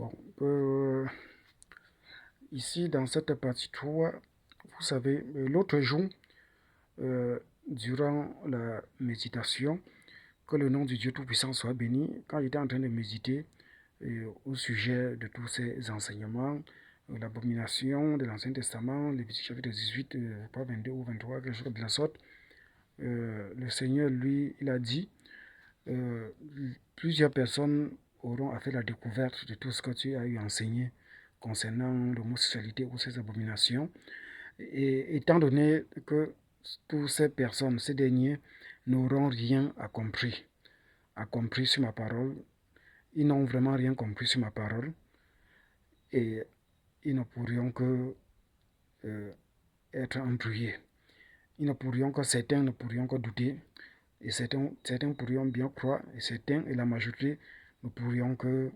Bon, ici dans cette partie 3, vous savez, l'autre jour, euh, durant la méditation, que le nom du Dieu Tout-Puissant soit béni, quand j'étais en train de méditer au sujet de tous ces enseignements, l'abomination de l'Ancien Testament, Lévitique chapitre 18, pas 22 ou 23, quelque chose de la sorte, le Seigneur, lui, il a dit, euh, plusieurs personnes auront fait la découverte de tout ce que tu as eu enseigné concernant l'homosexualité ou ces abominations. Et étant donné que toutes ces personnes, ces derniers, n'auront rien compris sur ma parole, ils n'ont vraiment rien compris sur ma parole et ils ne pourront que être embrouillés. Certains ne pourront que douter et certains pourront bien croire et certains et la majorité ne pourront que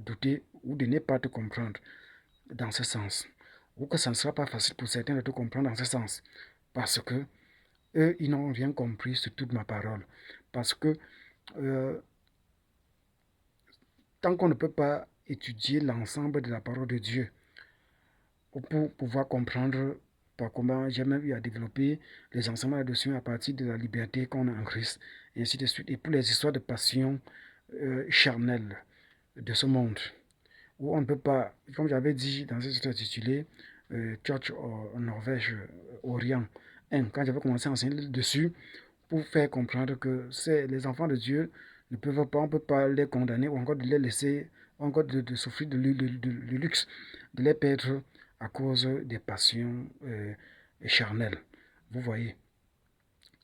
douter ou de ne pas te comprendre dans ce sens. Ou que ça ne sera pas facile pour certains de te comprendre dans ce sens. Parce que eux, ils n'ont rien compris sur toute ma parole. Parce que euh, tant qu'on ne peut pas étudier l'ensemble de la parole de Dieu pour pouvoir comprendre par comment j'ai même eu à développer les enseignements là-dessus à partir de la liberté qu'on a en Christ, et ainsi de suite. Et pour les histoires de passion charnelle de ce monde, où on ne peut pas, comme j'avais dit dans ce titre intitulé Church en Norvège, Orient 1, quand j'avais commencé à enseigner dessus, pour faire comprendre que les enfants de Dieu ne peuvent pas, on ne peut pas les condamner ou encore de les laisser, ou encore de souffrir de luxe, de les perdre à cause des passions charnelles. Vous voyez.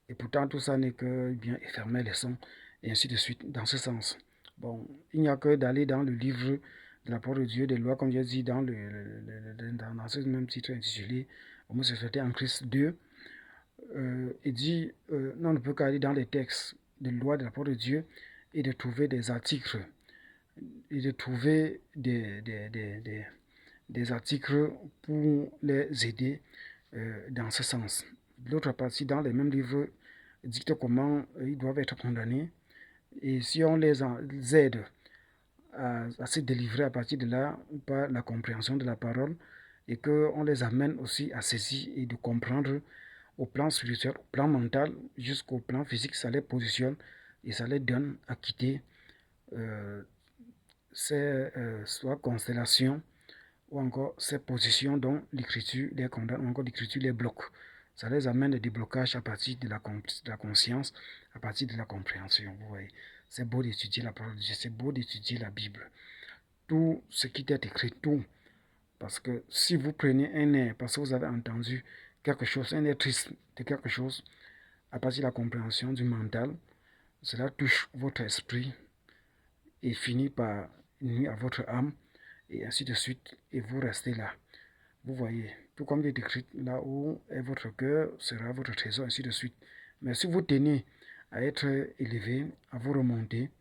Et pourtant, tout ça n'est que bien éphémère, les sons, et ainsi de suite, dans ce sens. Bon, il n'y a que d'aller dans le livre de la parole de Dieu, des lois, comme j'ai dit dans ce même titre intitulé Homosexualité en Christ 2, il dit, non, on ne peut qu'aller dans les textes de loi de la parole de Dieu et de trouver des articles, et de trouver des articles pour les aider dans ce sens. L'autre partie, dans les mêmes livres, dicte comment ils doivent être condamnés. Et si on les aide à se délivrer à partir de là par la compréhension de la parole, et qu'on les amène aussi à saisir et de comprendre au plan spirituel, au plan mental, jusqu'au plan physique, ça les positionne et ça les donne à quitter euh, ces soit constellations ou encore ces positions dont l'écriture les condamne, ou encore l'écriture les bloque. Ça les amène à des blocages à partir de la conscience, à partir de la compréhension. Vous voyez, c'est beau d'étudier la parole de Dieu, c'est beau d'étudier la Bible. Tout ce qui est écrit, tout. Parce que si vous prenez un air, parce que vous avez entendu quelque chose, un air triste de quelque chose, à partir de la compréhension du mental, cela touche votre esprit et finit par nuire à votre âme, et ainsi de suite, et vous restez là. Vous voyez, tout comme il est écrit, là où est votre cœur sera votre trésor, ainsi de suite. Mais si vous tenez à être élevé, à vous remonter,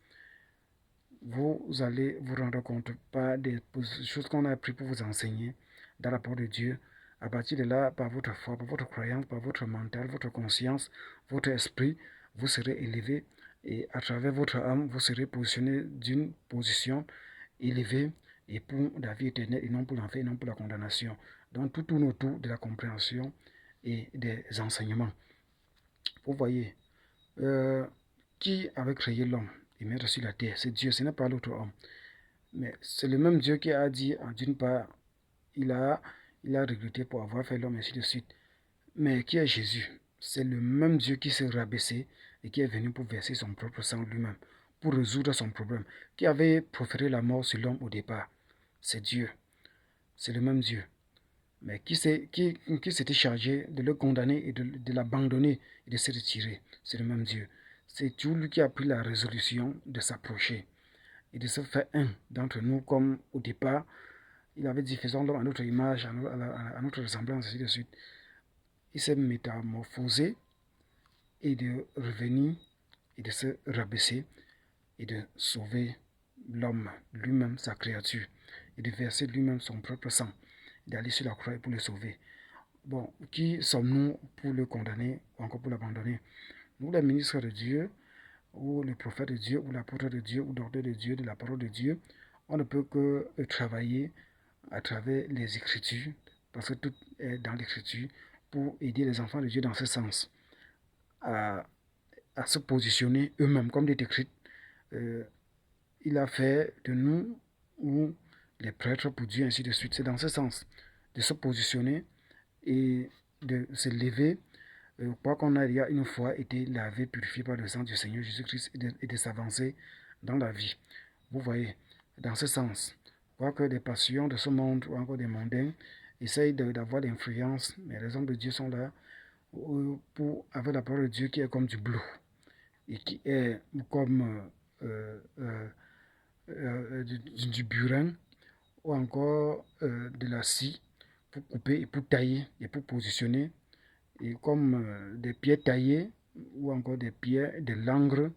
vous allez vous rendre compte par des choses qu'on a appris pour vous enseigner dans la parole de Dieu. À partir de là, par votre foi, par votre croyance, par votre mental, votre conscience, votre esprit, vous serez élevé et à travers votre âme, vous serez positionné d'une position élevée et pour la vie éternelle et non pour l'enfer et non pour la condamnation. Donc tout tourne autour de la compréhension et des enseignements. Vous voyez, qui avait créé l'homme et mettre sur la terre? C'est Dieu, ce n'est pas l'autre homme. Mais c'est le même Dieu qui a dit, d'une part, il a regretté pour avoir fait l'homme, ainsi de suite. Mais qui est Jésus? C'est le même Dieu qui s'est rabaissé et qui est venu pour verser son propre sang lui-même, pour résoudre son problème, qui avait proféré la mort sur l'homme au départ. C'est Dieu. C'est le même Dieu. Mais qui s'était chargé de le condamner et de l'abandonner et de se retirer? C'est le même Dieu. C'est Dieu lui qui a pris la résolution de s'approcher et de se faire un d'entre nous comme au départ. Il avait dit, faisons l'homme à notre image, à notre ressemblance, ainsi de suite. Il s'est métamorphosé et de revenir et de se rabaisser et de sauver l'homme lui-même, sa créature, et de verser lui-même son propre sang, d'aller sur la croix pour le sauver. Bon, qui sommes-nous pour le condamner ou encore pour l'abandonner? Nous, les ministres de Dieu, ou les prophètes de Dieu, ou l'apôtre de Dieu, ou docteur de Dieu, de la parole de Dieu, on ne peut que travailler à travers les Écritures, parce que tout est dans l'Écriture, pour aider les enfants de Dieu dans ce sens, à, à se positionner eux-mêmes, comme dit écrit. Il a fait de nous ou les prêtres pour Dieu, ainsi de suite. C'est dans ce sens, de se positionner et de se lever, quoi qu'on a déjà une fois été lavé, purifié par le sang du Seigneur Jésus-Christ et de s'avancer dans la vie. Vous voyez, dans ce sens, quoique des passions de ce monde ou encore des mondains essayent d'avoir l'influence, mais les hommes de Dieu sont là pour avoir la parole de Dieu qui est comme du bleu et qui est comme du burin ou encore de la scie pour couper et pour tailler et pour positionner, et comme des pierres taillées ou encore des pierres de langre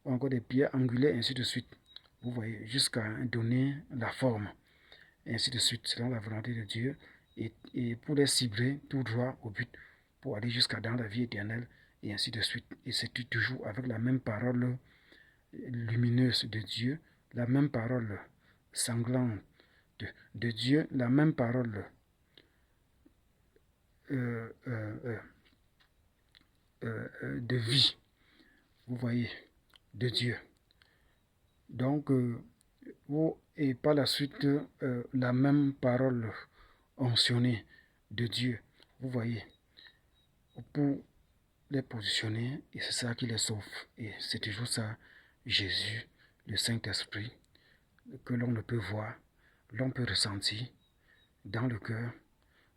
ou encore des pierres angulaires, ainsi de suite. Vous voyez, jusqu'à donner la forme, et ainsi de suite, selon la volonté de Dieu, et pour les cibler tout droit au but, pour aller jusqu'à dans la vie éternelle, et ainsi de suite. Et c'est toujours avec la même parole lumineuse de Dieu, la même parole sanglante de Dieu, la même parole euh, euh, de vie, vous voyez, de Dieu. Donc, et par la suite, la même parole onctionnée de Dieu, vous voyez, pour les positionner, et c'est ça qui les sauve. Et c'est toujours ça, Jésus, le Saint-Esprit, que l'on ne peut voir, l'on peut ressentir dans le cœur,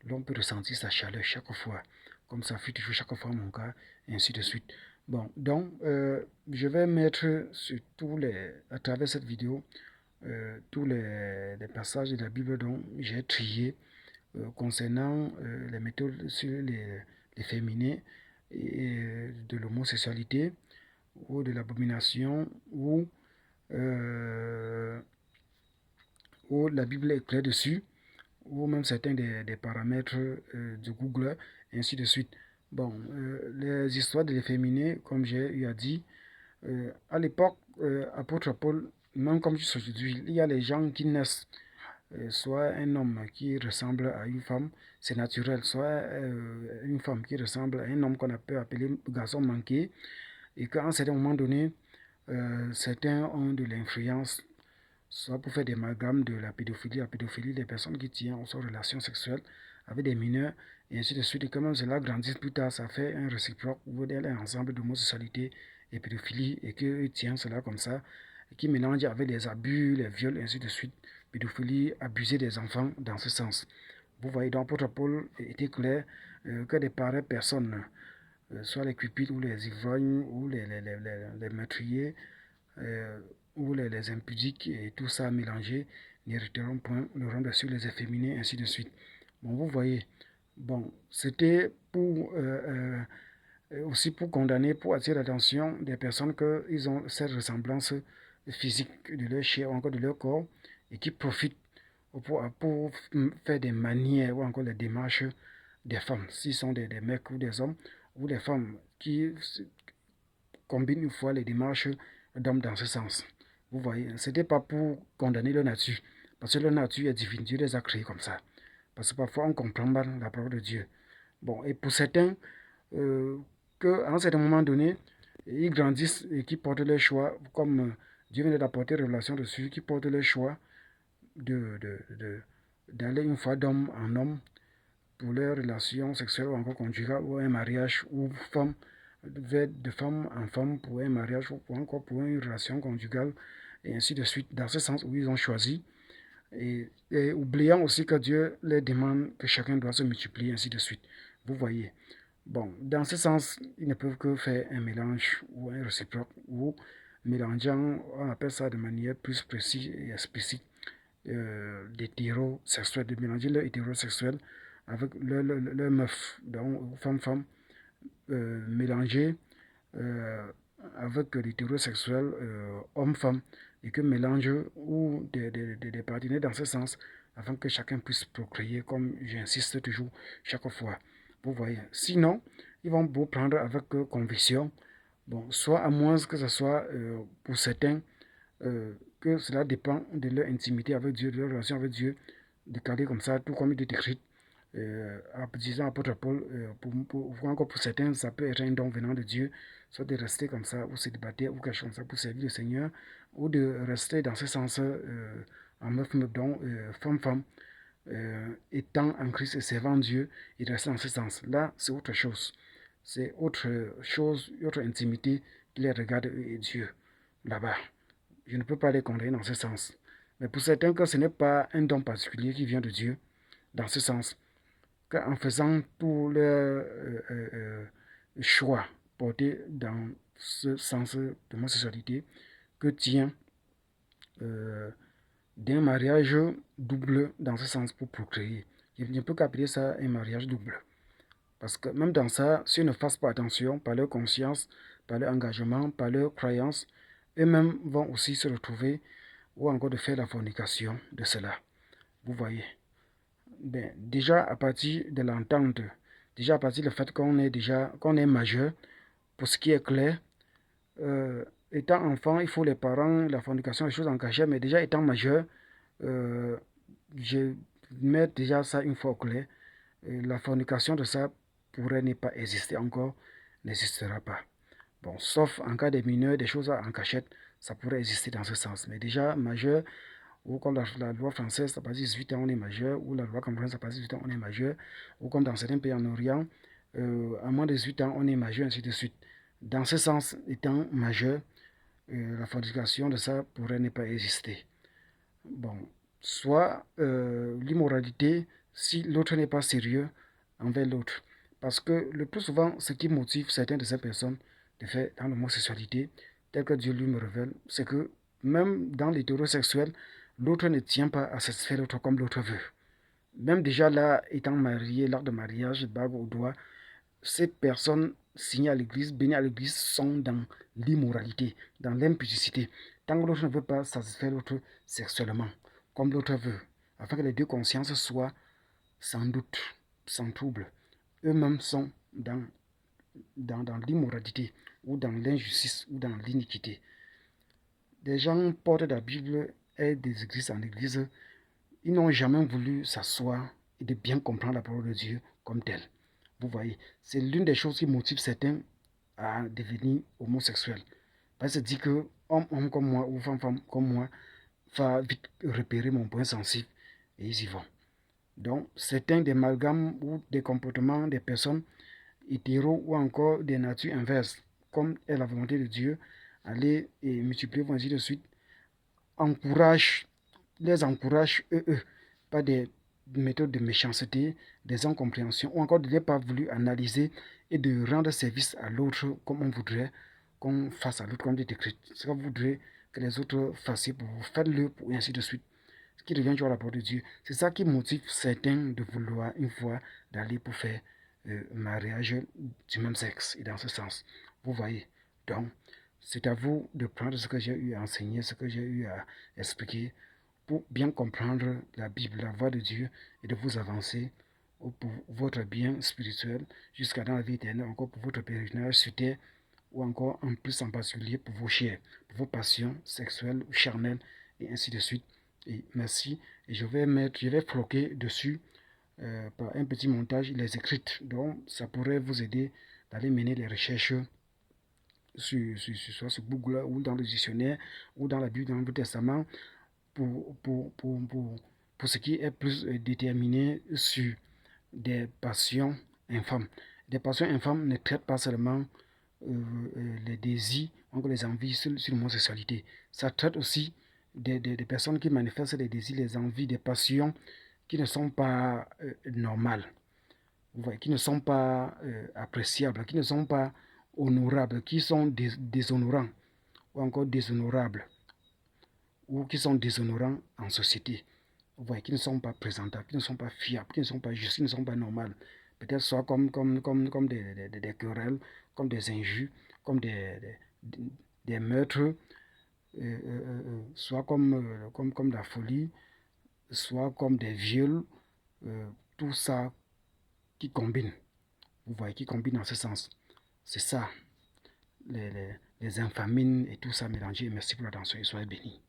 l'on peut ressentir sa chaleur chaque fois, comme ça fut toujours chaque fois mon cas, et ainsi de suite. Bon, donc, je vais mettre sur à travers cette vidéo, tous les passages de la Bible dont j'ai trié concernant les méthodes sur les féminins et de l'homosexualité ou de l'abomination euh, où la Bible est claire dessus, ou même certains des paramètres de Google, et ainsi de suite. Bon, les histoires de l'efféminé, comme j'ai eu à dire, à l'époque, apôtre Paul, même comme aujourd'hui, il y a les gens qui naissent, soit un homme qui ressemble à une femme, c'est naturel, soit une femme qui ressemble à un homme qu'on peut appeler garçon manqué, et qu'à un certain moment donné, certains ont de l'influence, soit pour faire des amalgames de la pédophilie des personnes qui tiennent en relation sexuelle avec des mineurs, et ainsi de suite. Et quand même cela grandit plus tard, ça fait un réciproque ou un ensemble d'homosexualité et pédophilie, et qu'ils tiennent cela comme ça, et qui mélangent avec les abus, les viols, et ainsi de suite. Pédophilie, abuser des enfants dans ce sens. Vous voyez, donc, l'apôtre Paul était clair que des pareilles personnes, soit les cupides ou les ivrognes ou les meurtriers, ou les impudiques et tout ça mélangé, n'hériteront point le rang sur les efféminés, ainsi de suite. Bon, vous voyez, bon, c'était pour aussi pour condamner, pour attirer l'attention des personnes qu'ils ont cette ressemblance physique de leur chair ou encore de leur corps et qui profitent pour faire des manières ou encore les démarches des femmes, s'ils sont des mecs ou des hommes, ou des femmes qui combinent une fois les démarches d'hommes dans ce sens. Vous voyez, ce n'était pas pour condamner leur nature, parce que leur nature est divine, Dieu les a créés comme ça. Parce que parfois on comprend mal la parole de Dieu. Bon, et pour certains, qu'à un certain moment donné, ils grandissent et qui portent leur choix, comme Dieu vient d'apporter révélation dessus, qui portent leur choix d'aller une fois d'homme en homme pour leur relation sexuelle ou encore conjugale ou un mariage, ou de femme en femme pour un mariage ou encore pour une relation conjugale, et ainsi de suite, dans ce sens où ils ont choisi, et oubliant aussi que Dieu leur demande que chacun doit se multiplier, ainsi de suite. Vous voyez. Bon, dans ce sens, ils ne peuvent que faire un mélange ou un réciproque, ou mélangeant, on appelle ça de manière plus précise et explicite, d'hétérosexuels, de mélanger leur hétérosexuel avec leur meuf, donc femme-femme, mélangé avec l'hétérosexuel homme-femme, et que mélange ou des partenaires dans ce sens, afin que chacun puisse procréer, comme j'insiste toujours chaque fois. Vous voyez. Sinon, ils vont vous prendre avec conviction, bon, soit à moins que ce soit pour certains que cela dépend de leur intimité avec Dieu, de leur relation avec Dieu, de garder comme ça, tout comme il est écrit. Disant apôtre Paul, encore pour certains, ça peut être un don venant de Dieu, soit de rester comme ça, ou célibataire, ou quelque chose comme ça, pour servir le Seigneur, ou de rester dans ce sens en meuf, donc femme, étant en Christ et servant Dieu, et de rester dans ce sens. Là, c'est autre chose. C'est autre chose, autre intimité qui les regarde eux et Dieu, là-bas. Je ne peux pas les condamner dans ce sens. Mais pour certains cas, ce n'est pas un don particulier qui vient de Dieu, dans ce sens. Qu'en faisant tous leurs choix portés dans ce sens de homosexualité, que tient d'un mariage double dans ce sens pour procréer. Je ne peux qu'appeler ça un mariage double. Parce que même dans ça, s'ils ne fassent pas attention, par leur conscience, par leur engagement, par leur croyance, eux-mêmes vont aussi se retrouver ou encore de faire la fornication de cela. Vous voyez. Ben, déjà à partir de l'entente, déjà à partir du fait qu'on est majeur, pour ce qui est clair, étant enfant, il faut les parents, la fornication, les choses en cachet, mais déjà étant majeur, euh, je mets déjà ça une fois au clair. La fornication de ça pourrait ne pas exister encore, n'existera pas. Bon, sauf en cas de mineurs, des choses en cachette, ça pourrait exister dans ce sens. Mais déjà majeur, ou comme la loi française, à partir de 18 ans, on est majeur, ou la loi camerounaise, à partir de 18 ans, on est majeur, ou comme dans certains pays en Orient, à moins de 18 ans, on est majeur, ainsi de suite. Dans ce sens, étant majeur, la fornication de ça pourrait ne pas exister. Bon, soit l'immoralité, si l'autre n'est pas sérieux envers l'autre. Parce que le plus souvent, ce qui motive certaines de ces personnes de faire dans l'homosexualité, tel que Dieu lui me révèle, c'est que même dans l'hétérosexuel, l'autre ne tient pas à satisfaire l'autre comme l'autre veut. Même déjà là, étant marié, lors de mariage, bague au doigt, ces personnes signées à l'église, bénies à l'église, sont dans l'immoralité, dans l'impudicité. Tant que l'autre ne veut pas satisfaire l'autre sexuellement, comme l'autre veut, afin que les deux consciences soient sans doute, sans trouble. Eux-mêmes sont dans l'immoralité, ou dans l'injustice, ou dans l'iniquité. Des gens portent la Bible et des églises en église, ils n'ont jamais voulu s'asseoir et de bien comprendre la parole de Dieu comme telle. Vous voyez, c'est l'une des choses qui motive certains à devenir homosexuels. Parce que dit que homme comme moi ou femme comme moi va vite repérer mon point sensible et ils y vont. Donc, certains des amalgames ou des comportements des personnes hétéros ou encore des natures inverses, comme est la volonté de Dieu, aller et multiplier, ainsi de suite, les encouragent eux, par des méthodes de méchanceté, des incompréhensions, ou encore de ne pas voulu analyser et de rendre service à l'autre comme on voudrait qu'on fasse à l'autre comme dit écrit. Ce que vous voudrez que les autres fassent pour vous, faites-le, et ainsi de suite. Ce qui revient toujours à la parole de Dieu. C'est ça qui motive certains de vouloir une fois d'aller pour faire mariage du même sexe et dans ce sens. Vous voyez. Donc, c'est à vous de prendre ce que j'ai eu à enseigner, ce que j'ai eu à expliquer pour bien comprendre la Bible, la voix de Dieu et de vous avancer pour votre bien spirituel jusqu'à dans la vie éternelle, encore pour votre pèlerinage sur terre ou encore en plus en particulier pour vos chairs, pour vos passions sexuelles ou charnelles et ainsi de suite. Et merci. Et je vais floquer dessus par un petit montage les écrites. Donc ça pourrait vous aider d'aller mener les recherches soit sur Google ou dans le dictionnaire ou dans la Bible, dans le Nouveau Testament pour ce qui est plus déterminé sur des passions infâmes. Des passions infâmes ne traitent pas seulement les désirs, encore les envies sur l'homosexualité. Ça traite aussi des personnes qui manifestent les désirs, les envies, des passions qui ne sont pas normales, vous voyez, qui ne sont pas appréciables, qui ne sont pas honorables, qui sont déshonorants ou encore déshonorables ou qui sont déshonorants en société. Vous voyez, qui ne sont pas présentables, qui ne sont pas fiables, qui ne sont pas justes, qui ne sont pas normales. Peut-être soit comme des querelles, comme des injures, comme des meurtres, soit comme la folie, soit comme des viols, tout ça qui combine. Vous voyez, qui combine dans ce sens. C'est ça, les infamines et tout ça mélangé. Merci pour l'attention et soyez bénis.